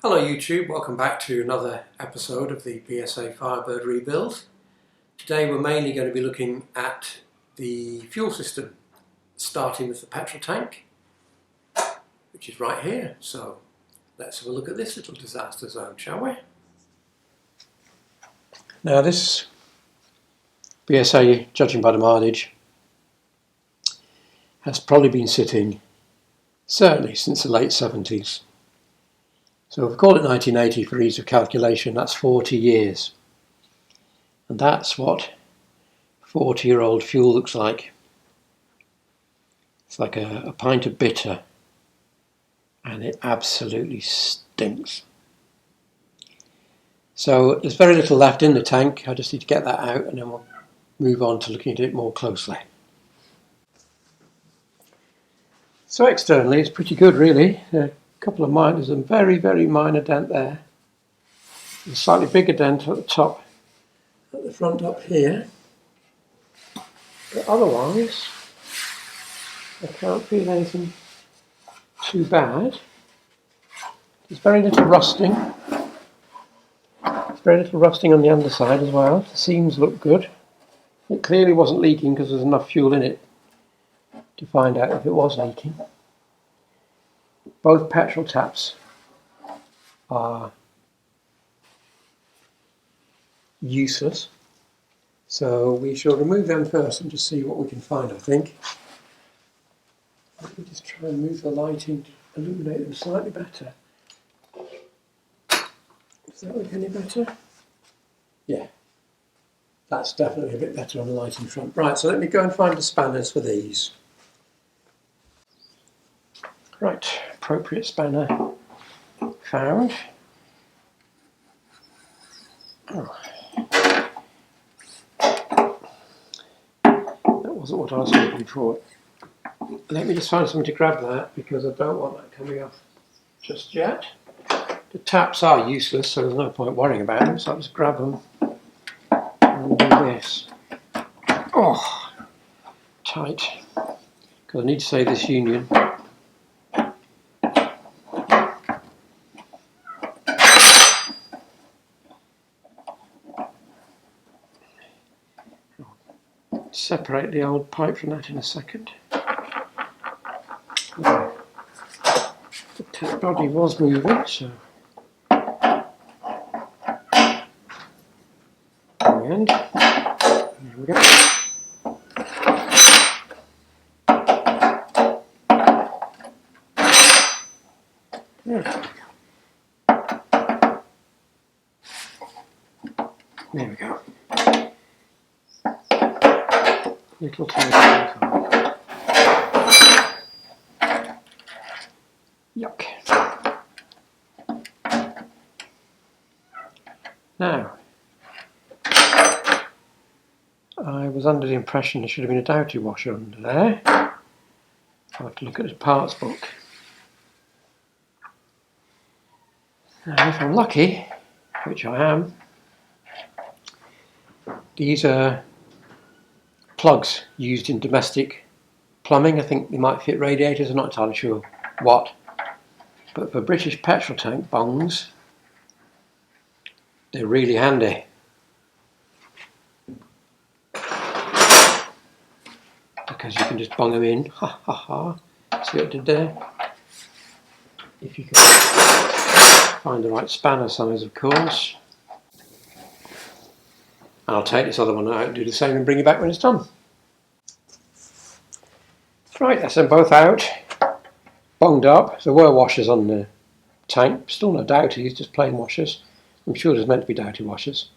Hello YouTube, welcome back to another episode of the PSA Firebird rebuild. Today we're mainly going to be looking at the fuel system, starting with the petrol tank, which is right here. So let's have a look at this little disaster zone, shall we? Now this PSA, judging by the mileage, has probably been sitting certainly since the late 70s. So if we call it 1980 for ease of calculation, that's 40 years. And that's what 40-year-old fuel looks like. It's like a pint of bitter, and it absolutely stinks. So there's very little left in the tank. I just need to get that out and then we'll move on to looking at it more closely. So externally it's pretty good really. Couple of there's a very minor dent there, a slightly bigger dent at the top, at the front up here, but otherwise I can't feel anything too bad. There's very little rusting. There's very little rusting on the underside as well. The seams look good. It clearly wasn't leaking because there's enough fuel in it to find out if it was leaking. Both petrol taps are useless, so we shall remove them first and just see what we can find, I think. Let me just try and move the lighting to illuminate them slightly better. Does that look any better? Yeah, that's definitely a bit better on the lighting front. Right, so let me go and find the spanners for these. Right, appropriate spanner found. Oh. That wasn't what I was looking for. Let me just find something to grab that because I don't want that coming off just yet. The taps are useless, so there's no point worrying about them, so I'll just grab them and do this. Oh, tight. Because I need to save this union. Separate the old pipe from that in a second. The tap body was moving, so in the end, there we go. There we go. Little tiny. Yuck. Now, I was under the impression there should have been a Doughty washer under there. I'll have to look at the parts book. Now, if I'm lucky, which I am, these are plugs used in domestic plumbing. I think they might fit radiators, I'm not entirely sure what. But for British petrol tank bungs, they're really handy. Because you can just bung them in. Ha ha ha. See what I did there? If you can find the right spanner size, of course. I'll take this other one out and do the same and bring it back when it's done. Right, that's them both out, bunged up. There were washers on the tank, still no Doughties, just plain washers. I'm sure there's meant to be Doughty washers.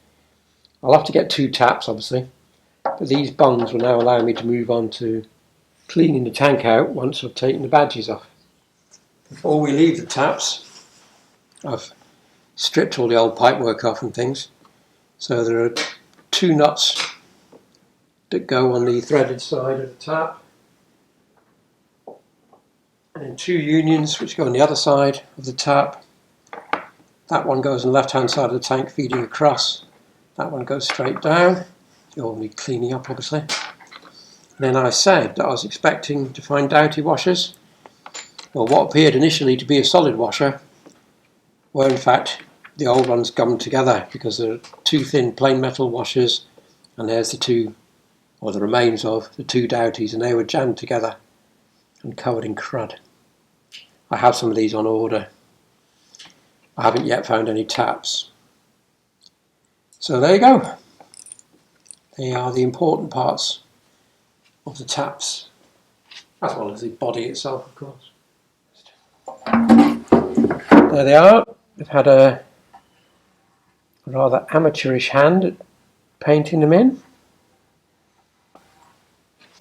I'll have to get two taps obviously, but these bungs will now allow me to move on to cleaning the tank out once I've taken the badges off. Before we leave the taps, I've stripped all the old pipework off and things. So there are two nuts that go on the threaded side of the tap, and two unions which go on the other side of the tap. That one goes on the left hand side of the tank feeding across. That one goes straight down. You'll need cleaning up obviously. Then I said that I was expecting to find Doughty washers. Well, what appeared initially to be a solid washer were in fact the old ones gummed together, because there are two thin plain metal washers, and there's the two, or the remains of the two Doughties, and they were jammed together and covered in crud. I have some of these on order. I haven't yet found any taps. So there you go. They are the important parts of the taps, as well as the body itself, of course. There they are. They've had a rather amateurish hand at painting them in.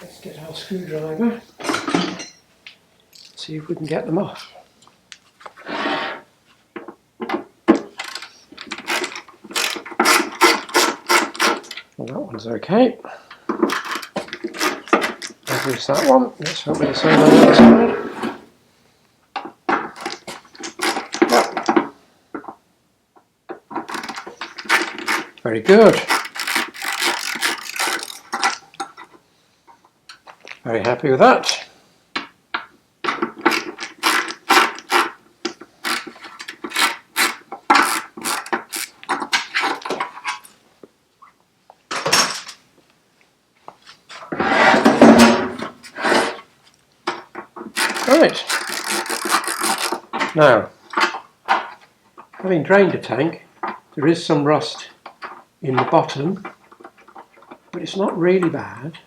Let's get our screwdriver, see if we can get them off. Well, that one's okay. There's that one. Let's hope it's the same on the other side. Yep. Very good. Very happy with that. Right. Now, having drained the tank, there is some rust in the bottom, but it's not really bad.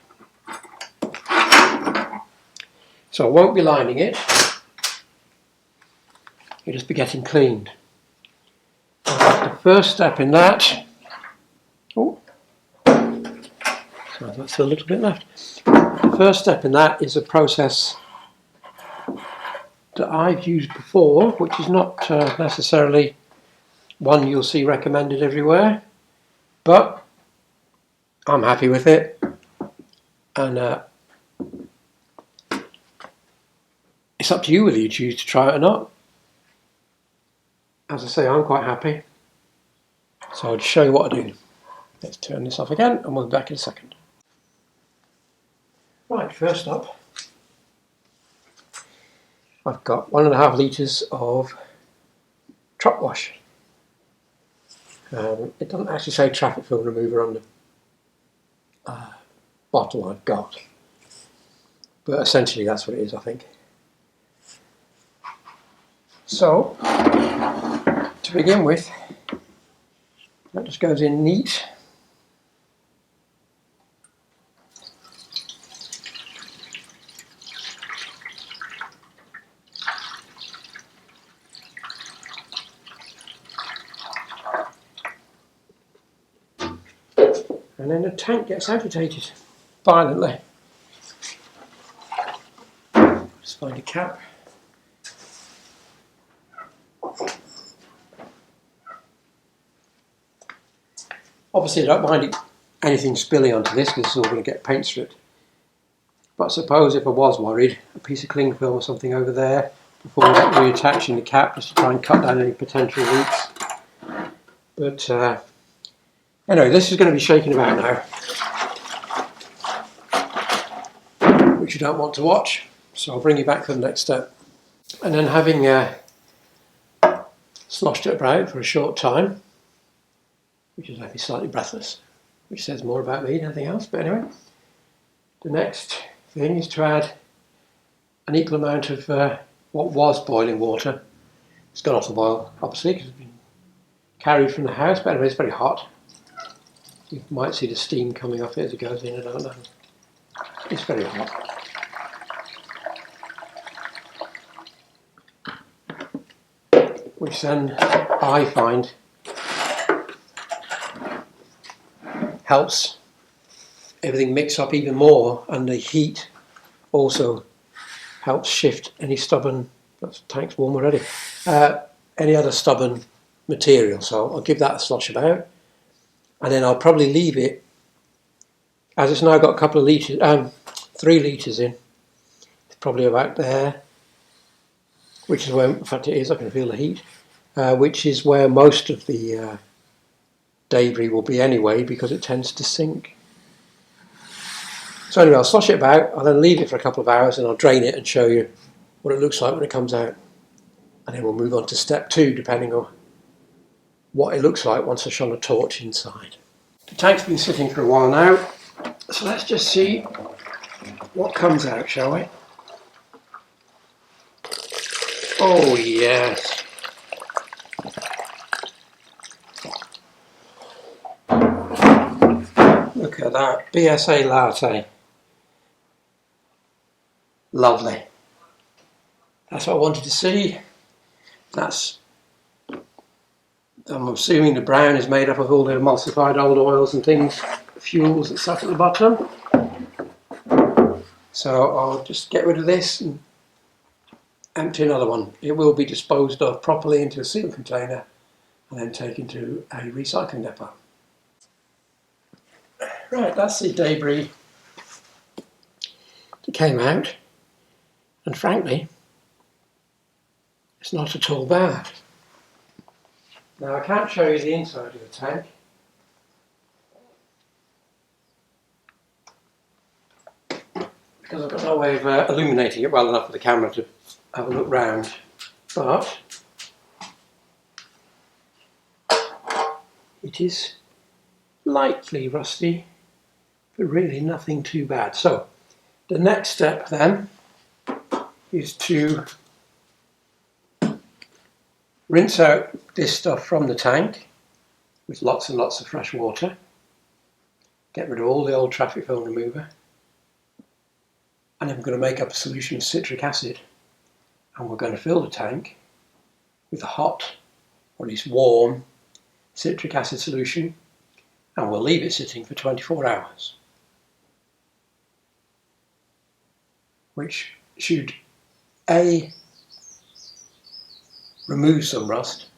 So I won't be lining it. It'll just be getting cleaned. The first step in that, oh, so that's a little bit left. The first step in that is a process that I've used before, which is not necessarily one you'll see recommended everywhere, but I'm happy with it, and it's up to you whether you choose to try it or not. As I say, I'm quite happy, so I'll just show you what I do. Let's turn this off again and we'll be back in a second. Right, first up, I've got 1.5 litres of truck wash. It doesn't actually say traffic film remover on the bottle I've got, but essentially that's what it is, I think. So, to begin with, that just goes in neat. And then the tank gets agitated violently. Just find a cap. Obviously I don't mind anything spilling onto this, because it's all going to get paint stripped. But I suppose if I was worried, a piece of cling film or something over there before reattaching the cap, just to try and cut down any potential leaks. But anyway, this is going to be shaking about now, which you don't want to watch, so I'll bring you back to the next step. And then, having sloshed it about for a short time, which has left me slightly breathless, which says more about me than anything else, but anyway, the next thing is to add an equal amount of what was boiling water. It's gone off the boil, obviously, because it's been carried from the house, but anyway, it's very hot. You might see the steam coming off it as it goes in, I don't know. It's very hot. Which then, I find, helps everything mix up even more, and the heat also helps shift any stubborn, that tank's warm already, any other stubborn material. So I'll give that a slosh about, and then I'll probably leave it, as it's now got a couple of litres, 3 litres in, it's probably about there, which is where, in fact it is, I can feel the heat, which is where most of the debris will be anyway, because it tends to sink. So anyway, I'll slosh it about, I'll then leave it for a couple of hours, and I'll drain it and show you what it looks like when it comes out. and then we'll move on to step 2 depending on what it looks like once I shone a torch inside. The tank's been sitting for a while now, so let's just see what comes out, shall we? Oh yes! Look at that, BSA latte. Lovely. That's what I wanted to see. I'm assuming the brown is made up of all the emulsified old oils and things, fuels that sat at the bottom. So I'll just get rid of this and empty another one. It will be disposed of properly into a sealed container and then taken to a recycling depot. Right, that's the debris that came out, and frankly, it's not at all bad. Now I can't show you the inside of the tank. Because I've got no way of illuminating it well enough for the camera to have a look round. But it is lightly rusty, but really nothing too bad. So the next step then is to rinse out this stuff from the tank with lots and lots of fresh water. Get rid of all the old traffic film remover. And then we're going to make up a solution of citric acid, and we're going to fill the tank with a hot, or at least warm, citric acid solution, and we'll leave it sitting for 24 hours. Which should A, remove some rust,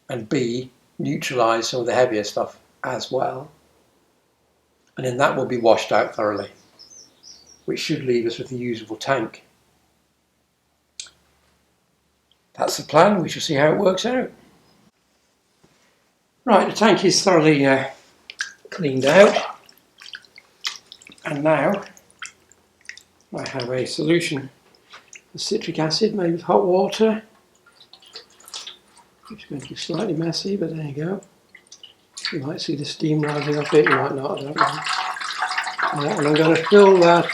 and B, neutralise some of the heavier stuff as well. And then that will be washed out thoroughly, which should leave us with a usable tank. That's the plan. We shall see how it works out. Right, the tank is thoroughly cleaned out, and now I have a solution of citric acid made with hot water. It's going to be slightly messy, but there you go. You might see the steam rising off it, you might not, I don't know. And I'm going to fill that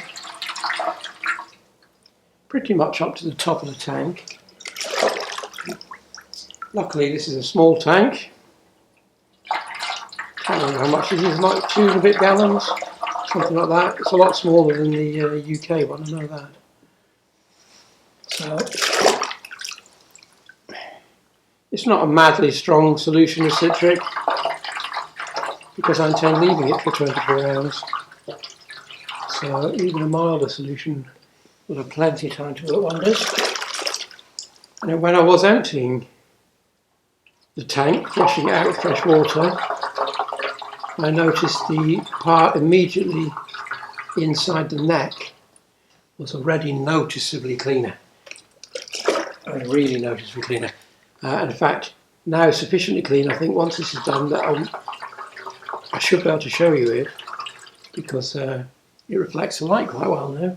pretty much up to the top of the tank. Luckily this is a small tank. Can't remember how much it is, like 2 and a bit gallons, something like that. It's a lot smaller than the UK one, I know that. So it's not a madly strong solution of citric, because I intend leaving it for 24 hours. So even a milder solution will have plenty of time to work wonders. And when I was emptying the tank, washing it out with fresh water, I noticed the part immediately inside the neck was already noticeably cleaner. I mean, really noticeably cleaner. And in fact, now sufficiently clean, I think once this is done, that I should be able to show you it, because it reflects the light quite well now.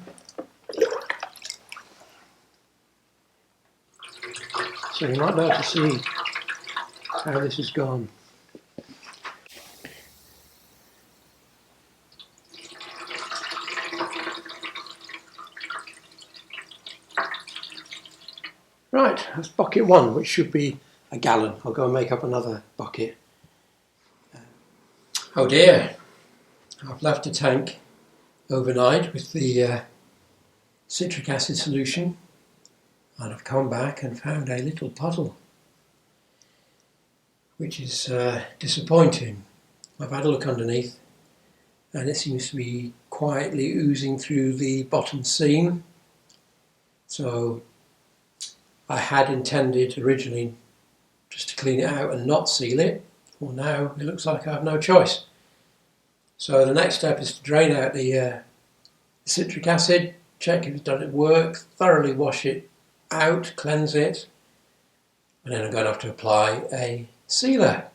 So you might be able to see how this has gone. Right, that's bucket 1, which should be a gallon. I'll go and make up another bucket. Oh dear, I've left the tank overnight with the citric acid solution, and I've come back and found a little puddle, which is disappointing. I've had a look underneath and it seems to be quietly oozing through the bottom seam. So I had intended originally just to clean it out and not seal it. Well, now it looks like I have no choice. So the next step is to drain out the citric acid, check if it's done its work, thoroughly wash it out, cleanse it, and then I'm going to have to apply a sealer,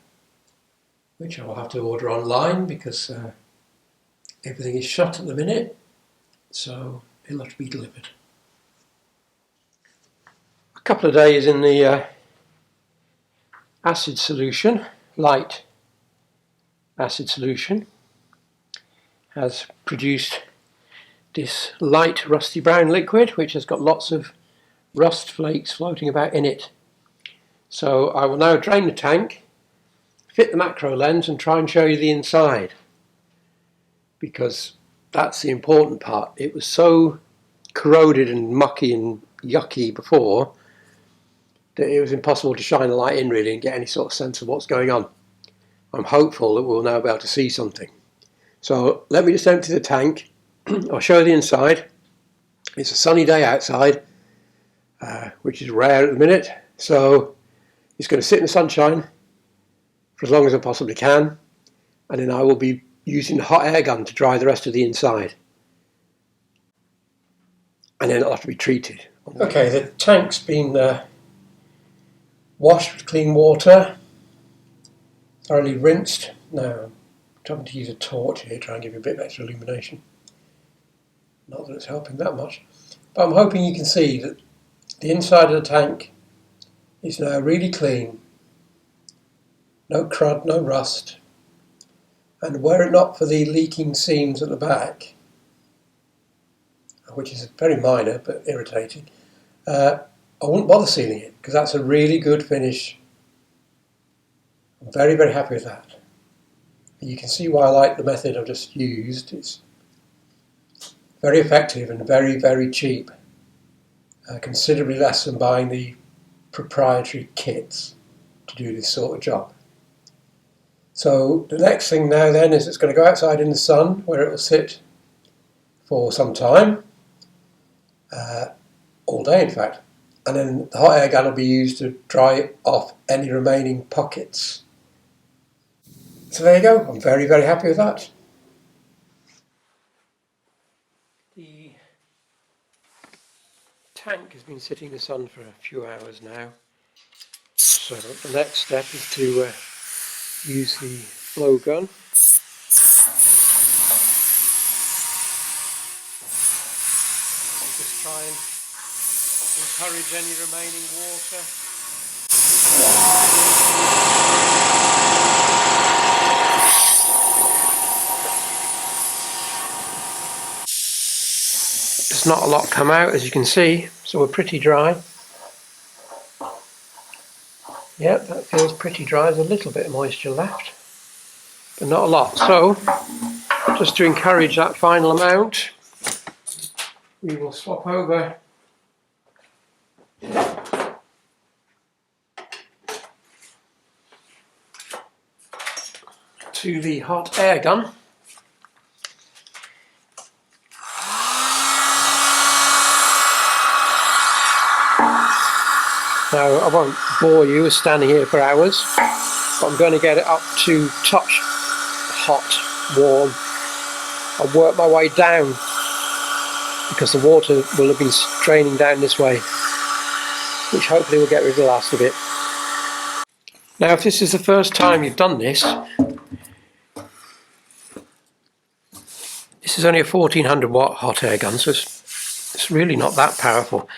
which I will have to order online because everything is shut at the minute, so it'll have to be delivered. I couple of days in the acid solution, light acid solution, has produced this light rusty brown liquid which has got lots of rust flakes floating about in it. So I will now drain the tank, fit the macro lens and try and show you the inside, because that's the important part. It was so corroded and mucky and yucky before that it was impossible to shine a light in really and get any sort of sense of what's going on. I'm hopeful that we'll now be able to see something. So let me just empty the tank. I'll show you the inside. It's a sunny day outside, which is rare at the minute, so it's going to sit in the sunshine for as long as I possibly can, and then I will be using the hot air gun to dry the rest of the inside, and then it'll have to be treated. Okay, the tank's been washed with clean water, thoroughly rinsed. Now I'm trying to use a torch here, try and give you a bit of extra illumination. Not that it's helping that much, but I'm hoping you can see that the inside of the tank is now really clean, no crud, no rust, and were it not for the leaking seams at the back, which is very minor but irritating, I wouldn't bother sealing it, because that's a really good finish. I'm very, very happy with that. You can see why I like the method I've just used. It's very effective and very, very cheap. Considerably less than buying the proprietary kits to do this sort of job. So the next thing now then is it's going to go outside in the sun, where it will sit for some time, all day in fact, and then the hot air gun will be used to dry off any remaining pockets. So there you go, I'm very, very happy with that. The tank has been sitting in the sun for a few hours now, so the next step is to use the blowgun. And just try and encourage any remaining water. There's not a lot come out, as you can see, so we're pretty dry. Yep, that feels pretty dry. There's a little bit of moisture left, but not a lot. So, just to encourage that final amount, we will swap over to the hot air gun. Now, I won't bore you with standing here for hours, but I'm going to get it up to touch hot, warm. I'll work my way down, because the water will have been draining down this way, which hopefully will get rid of the last of it. Now, if this is the first time you've done this, this is only a 1400 watt hot air gun, so it's really not that powerful.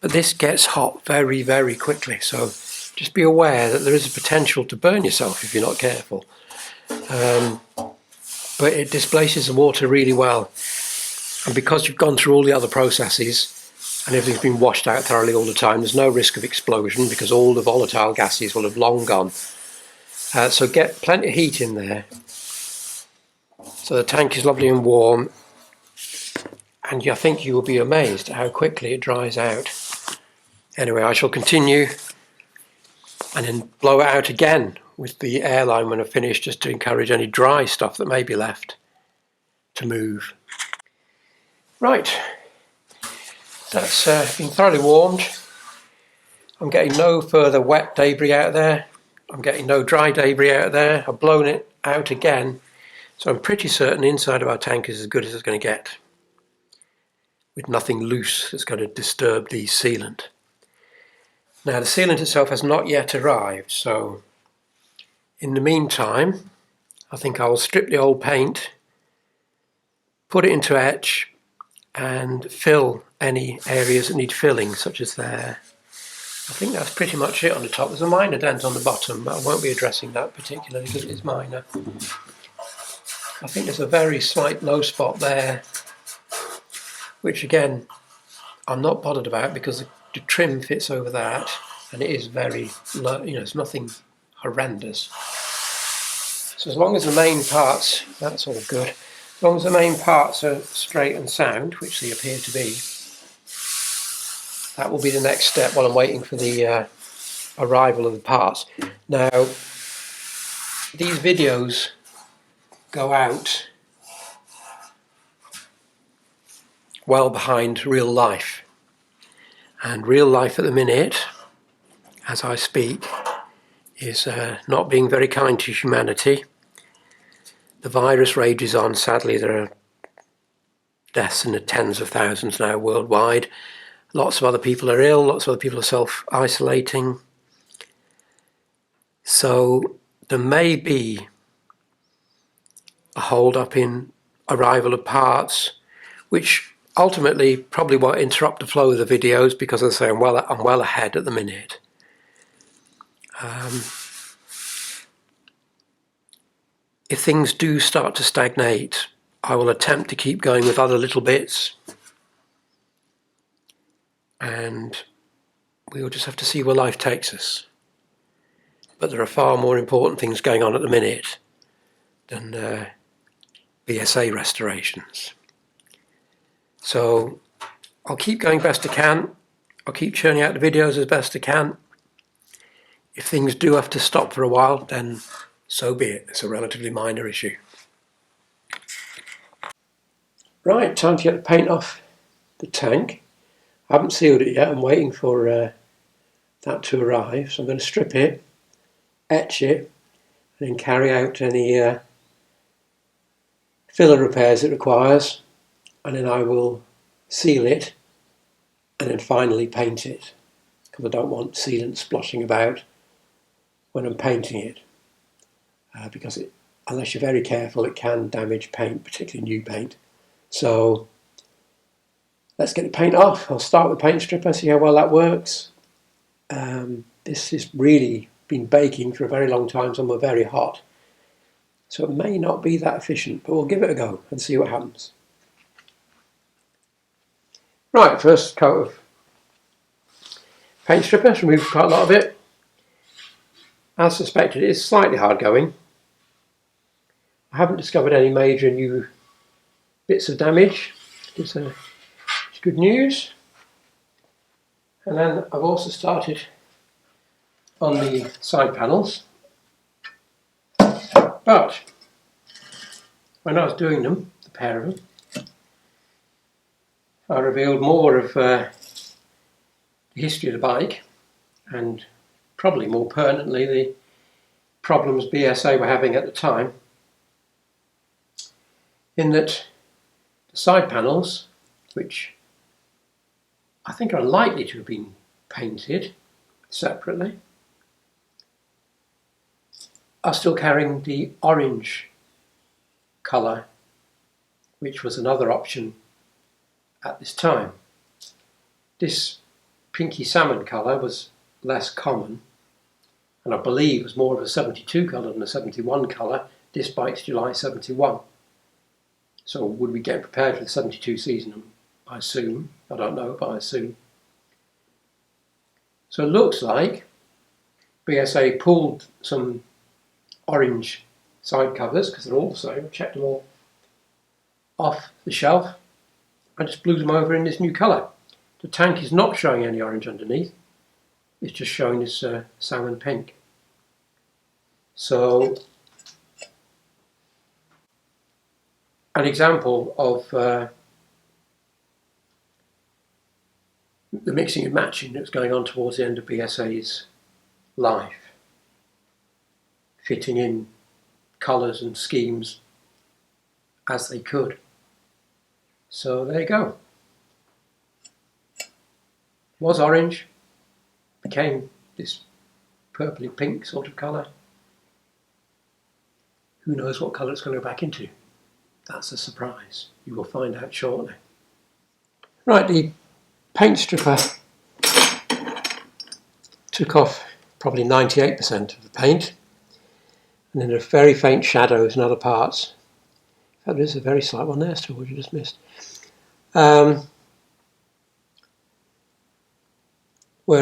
But this gets hot very, very quickly, so just be aware that there is a potential to burn yourself if you're not careful. But it displaces the water really well, and because you've gone through all the other processes and everything's been washed out thoroughly all the time, there's no risk of explosion because all the volatile gases will have long gone. So get plenty of heat in there, so the tank is lovely and warm, and I think you will be amazed at how quickly it dries out. Anyway, I shall continue and then blow it out again with the airline when I've finished, just to encourage any dry stuff that may be left to move. Right, that's been thoroughly warmed. I'm getting no further wet debris out of there. I'm getting no dry debris out of there. I've blown it out again, so I'm pretty certain the inside of our tank is as good as it's going to get, with nothing loose that's going to disturb the sealant. Now, the sealant itself has not yet arrived, so in the meantime I think I will strip the old paint, put it into etch and fill any areas that need filling, such as there I think that's pretty much it on the top. There's a minor dent on the bottom, but I won't be addressing that particularly because it is minor. I think there's a very slight low spot there, which again I'm not bothered about because the trim fits over that, and it is very low, you know, it's nothing horrendous. So as long as the main parts, that's all good. As long as the main parts are straight and sound, which they appear to be, that will be the next step while I'm waiting for the arrival of the parts. Now, these videos go out well behind real life. And real life at the minute, as I speak, is not being very kind to humanity. The virus rages on. Sadly, there are deaths in the tens of thousands now worldwide. Lots of other people are ill, lots of other people are self-isolating. So there may be a hold-up in arrival of parts, which ultimately probably won't interrupt the flow of the videos because, as I say, I'm well ahead at the minute. If things do start to stagnate, I will attempt to keep going with other little bits, and we'll just have to see where life takes us. But there are far more important things going on at the minute than BSA restorations. So I'll keep going best I can. I'll keep churning out the videos as best I can. If things do have to stop for a while, then so be it. It's a relatively minor issue. Right, time to get the paint off the tank. I haven't sealed it yet. I'm waiting for that to arrive. So I'm going to strip it, etch it, and then carry out any filler repairs it requires. And then I will seal it and then finally paint it, because I don't want sealant splashing about when I'm painting it, because unless you're very careful, it can damage paint, particularly new paint. So let's get the paint off. I'll start with paint stripper, see how well that works. This has really been baking for a very long time, so I'm very hot. So it may not be that efficient, but we'll give it a go and see what happens. Right, first coat of paint stripper, removed quite a lot of it. As suspected, it is slightly hard going. I haven't discovered any major new bits of damage. It's good news. And then I've also started on the side panels. But when I was doing them, the pair of them, I revealed more of the history of the bike, and probably more pertinently the problems BSA were having at the time, in that the side panels, which I think are unlikely to have been painted separately, are still carrying the orange colour, which was another option at this time. This pinky salmon colour was less common, and I believe was more of a 72 colour than a 71 colour. This bike's July 71. So would we get prepared for the 72 season? I assume. I don't know, but I assume. So it looks like BSA pulled some orange side covers, because they're all the same. I checked them all off the shelf. I just blew them over in this new colour. The tank is not showing any orange underneath. It's just showing this salmon pink. So, an example of the mixing and matching that's going on towards the end of BSA's life. Fitting in colours and schemes as they could. So there you go. Was orange, became this purpley pink sort of colour. Who knows what colour it's going to go back into? That's a surprise. You will find out shortly. Right, the paint stripper took off probably 98% of the paint, and then there are very faint shadows in other parts. In fact, there's a very slight one there still, which I just missed. Where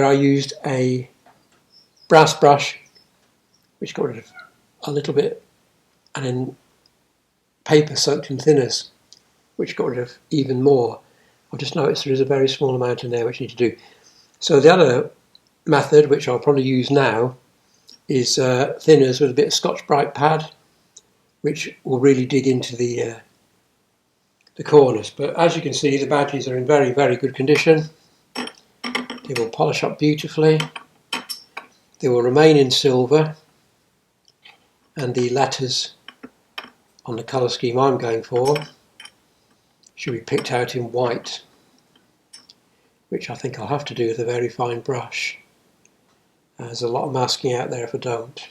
I used a brass brush, which got rid of a little bit, and then paper soaked in thinners, which got rid of even more. I've just noticed there is a very small amount in there which I need to do. So the other method, which I'll probably use now, is thinners with a bit of Scotch-Brite pad, which will really dig into the corners. But as you can see, the badges are in very, very good condition. They will polish up beautifully. They will remain in silver, and the letters on the colour scheme I'm going for should be picked out in white, which I think I'll have to do with a very fine brush. There's a lot of masking out there if I don't.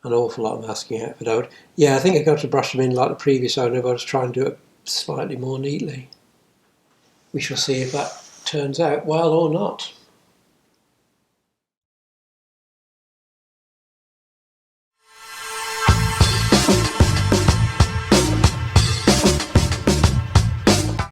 An awful lot of masking out if I don't. Yeah, I think I've got to brush them in like the previous owner, but I'll just try and do it slightly more neatly. We shall see if that turns out well or not.